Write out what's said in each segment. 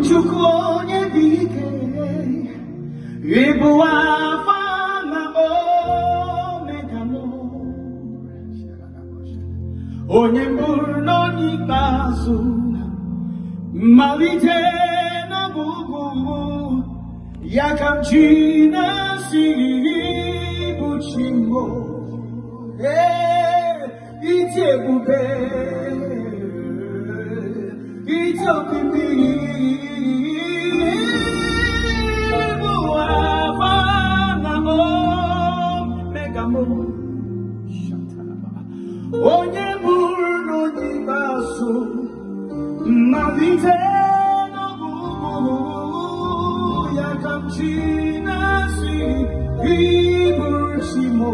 Chukwonya dike Ibu afana omegamo Onye mburno nikasu Malite na bubu Yakamchina si buchimo Ite bube Ite pipi Onye burno nikasu Malite no bubu Yakamchina si ibuchimo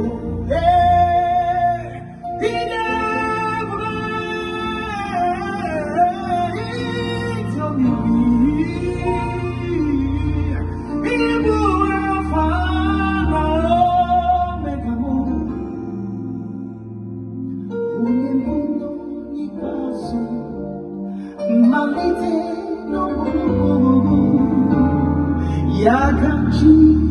Malite no Yakamchina